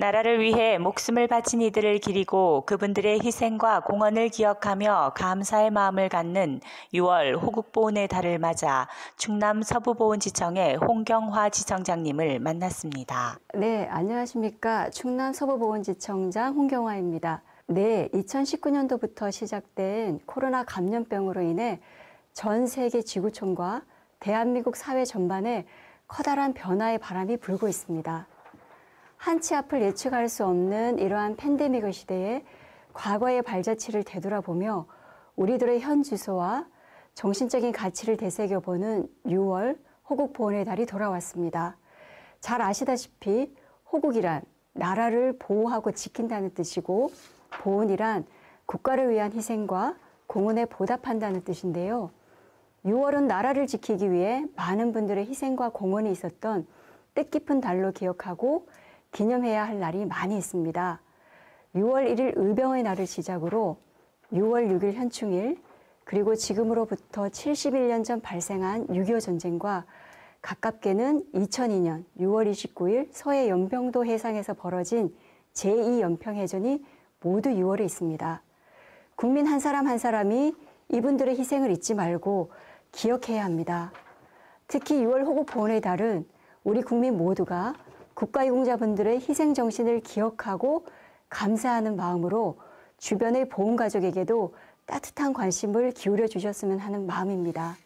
나라를 위해 목숨을 바친 이들을 기리고 그분들의 희생과 공헌을 기억하며 감사의 마음을 갖는 6월 호국보훈의 달을 맞아 충남 서부보훈지청의 홍경화 지청장님을 만났습니다. 네, 안녕하십니까. 충남 서부보훈지청장 홍경화입니다. 네, 2019년도부터 시작된 코로나 감염병으로 인해 전 세계 지구촌과 대한민국 사회 전반에 커다란 변화의 바람이 불고 있습니다. 한치 앞을 예측할 수 없는 이러한 팬데믹의 시대에 과거의 발자취를 되돌아보며 우리들의 현 주소와 정신적인 가치를 되새겨보는 6월 호국보훈의 달이 돌아왔습니다. 잘 아시다시피 호국이란 나라를 보호하고 지킨다는 뜻이고 보훈이란 국가를 위한 희생과 공헌에 보답한다는 뜻인데요. 6월은 나라를 지키기 위해 많은 분들의 희생과 공헌이 있었던 뜻깊은 달로 기억하고 기념해야 할 날이 많이 있습니다. 6월 1일 의병의 날을 시작으로 6월 6일 현충일, 그리고 지금으로부터 71년 전 발생한 6.25 전쟁과 가깝게는 2002년 6월 29일 서해 연평도 해상에서 벌어진 제2연평해전이 모두 6월에 있습니다. 국민 한 사람 한 사람이 이분들의 희생을 잊지 말고 기억해야 합니다. 특히 6월 호국보훈의 달은 우리 국민 모두가 국가유공자분들의 희생정신을 기억하고 감사하는 마음으로 주변의 보훈가족에게도 따뜻한 관심을 기울여 주셨으면 하는 마음입니다.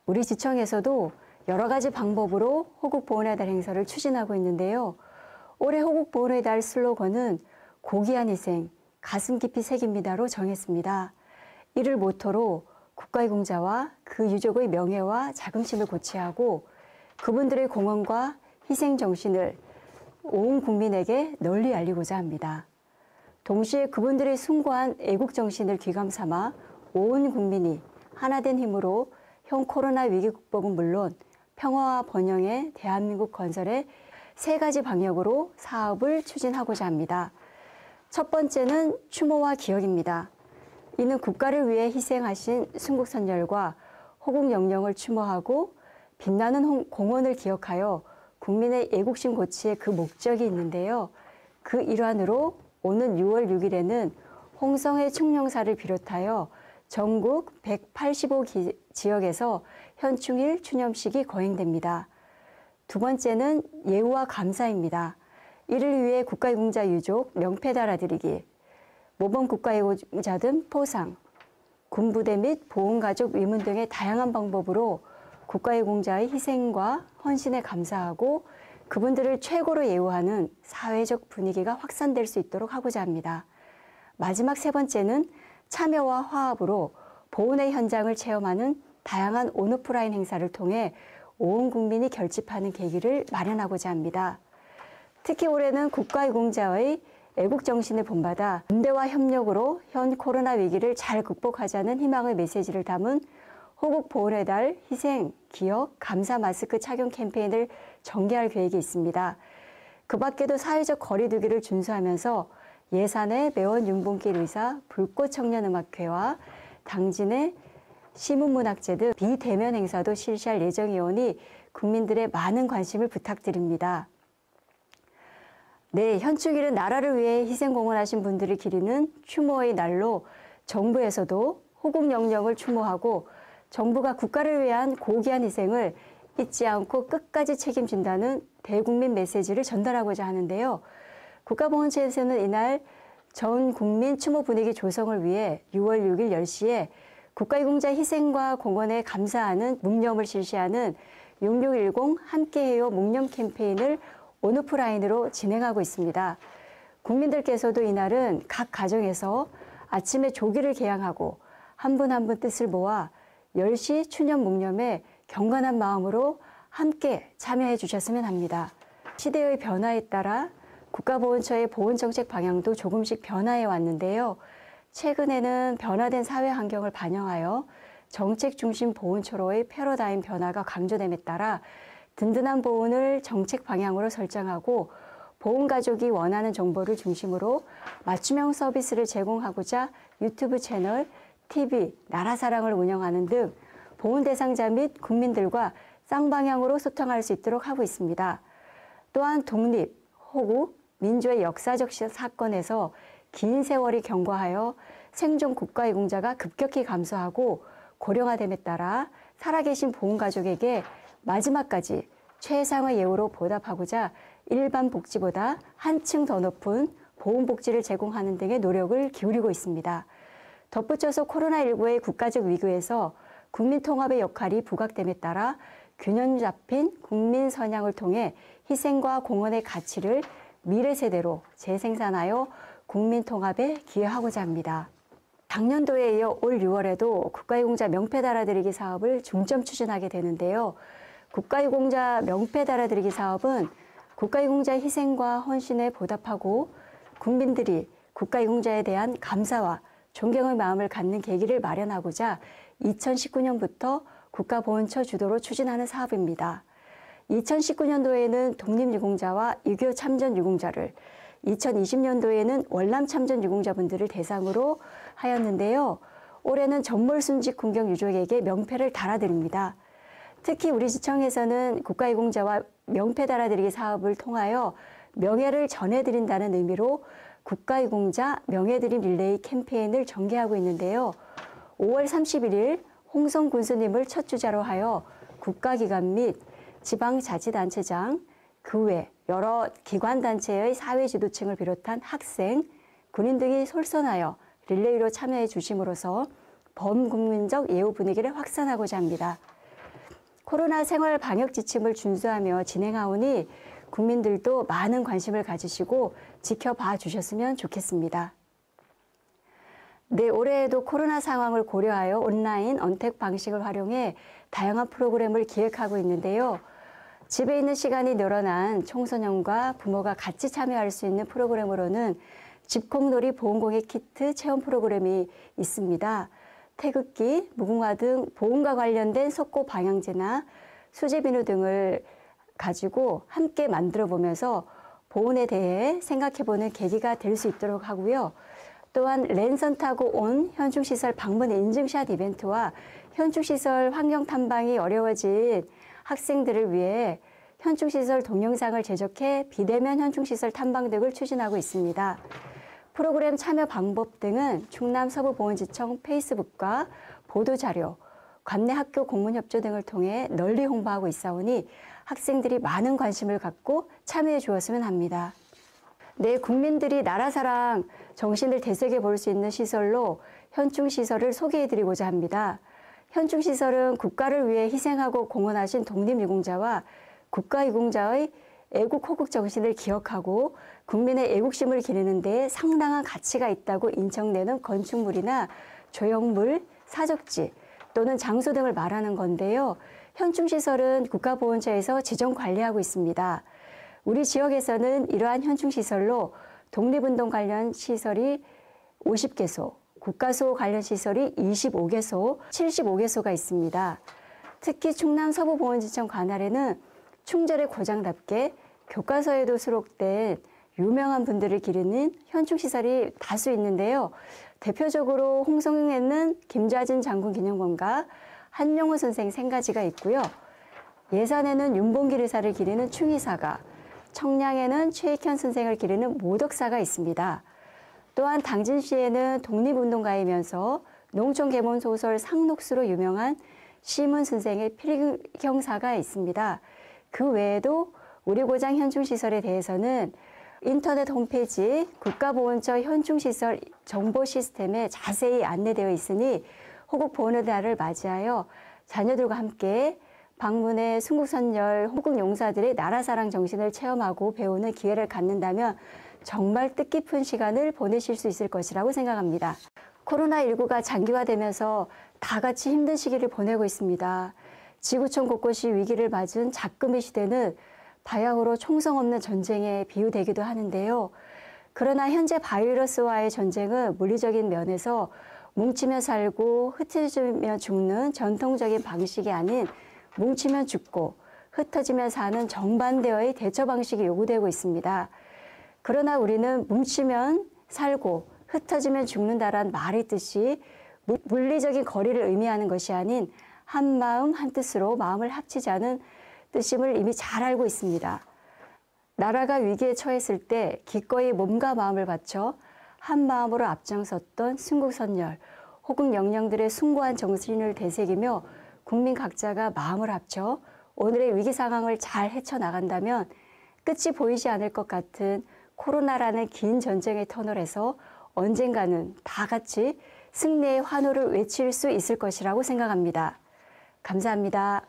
우리 지청에서도 여러 가지 방법으로 호국보훈의 달 행사를 추진하고 있는데요. 올해 호국보훈의 달 슬로건은 고귀한 희생, 가슴 깊이 새깁니다로 정했습니다. 이를 모토로 국가유공자와 그 유족의 명예와 자긍심을 고취하고 그분들의 공헌과 희생 정신을 온 국민에게 널리 알리고자 합니다. 동시에 그분들의 숭고한 애국 정신을 귀감 삼아 온 국민이 하나된 힘으로 현 코로나 위기 극복은 물론 평화와 번영의 대한민국 건설에 세 가지 방역으로 사업을 추진하고자 합니다. 첫 번째는 추모와 기억입니다. 이는 국가를 위해 희생하신 순국선열과 호국영령을 추모하고 빛나는 공헌을 기억하여 국민의 애국심 고취의 그 목적이 있는데요. 그 일환으로 오는 6월 6일에는 홍성의 충령사를 비롯하여 전국 185지역에서 현충일 추념식이 거행됩니다. 두 번째는 예우와 감사입니다. 이를 위해 국가유공자 유족 명패 달아드리기, 모범 국가유공자 등 포상, 군부대 및 보훈가족 위문 등의 다양한 방법으로 국가유공자의 희생과 헌신에 감사하고 그분들을 최고로 예우하는 사회적 분위기가 확산될 수 있도록 하고자 합니다. 마지막 세 번째는 참여와 화합으로 보훈의 현장을 체험하는 다양한 온오프라인 행사를 통해 온 국민이 결집하는 계기를 마련하고자 합니다. 특히 올해는 국가유공자의 애국정신을 본받아 연대와 협력으로 현 코로나 위기를 잘 극복하자는 희망의 메시지를 담은 호국보훈의 달 희생, 기억, 감사 마스크 착용 캠페인을 전개할 계획이 있습니다. 그 밖에도 사회적 거리두기를 준수하면서 예산의 매원 윤봉길 의사 불꽃청년음악회와 당진의 시문문학제 등 비대면 행사도 실시할 예정이오니 국민들의 많은 관심을 부탁드립니다. 네, 현충일은 나라를 위해 희생공헌하신 분들을 기리는 추모의 날로 정부에서도 호국영령을 추모하고 정부가 국가를 위한 고귀한 희생을 잊지 않고 끝까지 책임진다는 대국민 메시지를 전달하고자 하는데요. 국가보훈처에서는 이날 전 국민 추모 분위기 조성을 위해 6월 6일 10시에 국가유공자 희생과 공헌에 감사하는 묵념을 실시하는 6610 함께해요 묵념 캠페인을 온오프라인으로 진행하고 있습니다. 국민들께서도 이날은 각 가정에서 아침에 조기를 개양하고 한 분 한 분 뜻을 모아 10시 추념 묵념에 경건한 마음으로 함께 참여해 주셨으면 합니다. 시대의 변화에 따라 국가보훈처의 보훈정책 방향도 조금씩 변화해 왔는데요. 최근에는 변화된 사회 환경을 반영하여 정책 중심 보훈처로의 패러다임 변화가 강조됨에 따라 든든한 보훈을 정책 방향으로 설정하고 보훈가족이 원하는 정보를 중심으로 맞춤형 서비스를 제공하고자 유튜브 채널, TV, 나라사랑을 운영하는 등 보훈 대상자 및 국민들과 쌍방향으로 소통할 수 있도록 하고 있습니다. 또한 독립, 호국, 민주의 역사적 사건에서 긴 세월이 경과하여 생존 국가유공자가 급격히 감소하고 고령화됨에 따라 살아계신 보훈가족에게 마지막까지 최상의 예우로 보답하고자 일반 복지보다 한층 더 높은 보훈복지를 제공하는 등의 노력을 기울이고 있습니다. 덧붙여서 코로나19의 국가적 위기에서 국민통합의 역할이 부각됨에 따라 균형 잡힌 국민 선양을 통해 희생과 공헌의 가치를 미래 세대로 재생산하여 국민통합에 기여하고자 합니다. 작년도에 이어 올 6월에도 국가유공자 명패 달아드리기 사업을 중점 추진하게 되는데요. 국가유공자 명패 달아드리기 사업은 국가유공자의 희생과 헌신에 보답하고 국민들이 국가유공자에 대한 감사와 존경의 마음을 갖는 계기를 마련하고자 2019년부터 국가보훈처 주도로 추진하는 사업입니다. 2019년도에는 독립유공자와 6.25 참전유공자를, 2020년도에는 월남 참전유공자분들을 대상으로 하였는데요. 올해는 전몰순직 군경 유족에게 명패를 달아드립니다. 특히 우리 지청에서는 국가유공자와 명패 달아드리기 사업을 통하여 명예를 전해드린다는 의미로 국가유공자 명예드림 릴레이 캠페인을 전개하고 있는데요. 5월 31일 홍성 군수님을 첫 주자로 하여 국가기관 및 지방자치단체장, 그 외 여러 기관단체의 사회지도층을 비롯한 학생, 군인 등이 솔선하여 릴레이로 참여해 주심으로써 범국민적 예우 분위기를 확산하고자 합니다. 코로나 생활 방역 지침을 준수하며 진행하오니 국민들도 많은 관심을 가지시고 지켜봐 주셨으면 좋겠습니다. 네, 올해에도 코로나 상황을 고려하여 온라인 언택 방식을 활용해 다양한 프로그램을 기획하고 있는데요. 집에 있는 시간이 늘어난 청소년과 부모가 같이 참여할 수 있는 프로그램으로는 집콕놀이 보온공예 키트 체험 프로그램이 있습니다. 태극기, 무궁화 등 보온과 관련된 속고 방향제나 수제 비누 등을 가지고 함께 만들어 보면서 보온에 대해 생각해보는 계기가 될 수 있도록 하고요. 또한 랜선 타고 온 현충시설 방문 인증샷 이벤트와 현충시설 환경 탐방이 어려워진 학생들을 위해 현충시설 동영상을 제작해 비대면 현충시설 탐방 등을 추진하고 있습니다. 프로그램 참여 방법 등은 충남 서부보훈지청 페이스북과 보도자료, 관내 학교 공문협조 등을 통해 널리 홍보하고 있사오니 학생들이 많은 관심을 갖고 참여해 주었으면 합니다. 네, 국민들이 나라사랑 정신을 되새겨 볼 수 있는 시설로 현충시설을 소개해드리고자 합니다. 현충시설은 국가를 위해 희생하고 공헌하신 독립유공자와 국가유공자의 애국 호국 정신을 기억하고 국민의 애국심을 기르는 데 상당한 가치가 있다고 인정되는 건축물이나 조형물, 사적지 또는 장소 등을 말하는 건데요. 현충시설은 국가보훈처에서 지정 관리하고 있습니다. 우리 지역에서는 이러한 현충시설로 독립운동 관련 시설이 50개소, 국가수호 관련 시설이 25개소, 75개소가 있습니다. 특히 충남 서부보훈지청 관할에는 충절의 고장답게 교과서에도 수록된 유명한 분들을 기리는 현충시설이 다수 있는데요. 대표적으로 홍성에는 김좌진 장군 기념관과 한용호 선생 생가지가 있고요. 예산에는 윤봉길 의사를 기리는 충의사가, 청량에는 최익현 선생을 기리는 모덕사가 있습니다. 또한 당진시에는 독립운동가이면서 농촌개몬소설 상록수로 유명한 시문 선생의 필경사가 있습니다. 그 외에도 우리 고장 현충시설에 대해서는 인터넷 홈페이지 국가보훈처 현충시설 정보 시스템에 자세히 안내되어 있으니 호국보훈의 달을 맞이하여 자녀들과 함께 방문해 순국선열 호국용사들의 나라사랑 정신을 체험하고 배우는 기회를 갖는다면 정말 뜻깊은 시간을 보내실 수 있을 것이라고 생각합니다. 코로나19가 장기화되면서 다 같이 힘든 시기를 보내고 있습니다. 지구촌 곳곳이 위기를 맞은 작금의 시대는 바야흐로 총성 없는 전쟁에 비유되기도 하는데요. 그러나 현재 바이러스와의 전쟁은 물리적인 면에서 뭉치며 살고 흩어지며 죽는 전통적인 방식이 아닌 뭉치면 죽고 흩어지며 사는 정반대의 대처 방식이 요구되고 있습니다. 그러나 우리는 뭉치면 살고 흩어지면 죽는다란 말의 뜻이 물리적인 거리를 의미하는 것이 아닌 한 마음 한 뜻으로 마음을 합치자는 뜻임을 이미 잘 알고 있습니다. 나라가 위기에 처했을 때 기꺼이 몸과 마음을 바쳐 한 마음으로 앞장섰던 순국선열, 호국 영령들의 숭고한 정신을 되새기며 국민 각자가 마음을 합쳐 오늘의 위기 상황을 잘 헤쳐나간다면 끝이 보이지 않을 것 같은 코로나라는 긴 전쟁의 터널에서 언젠가는 다 같이 승리의 환호를 외칠 수 있을 것이라고 생각합니다. 감사합니다.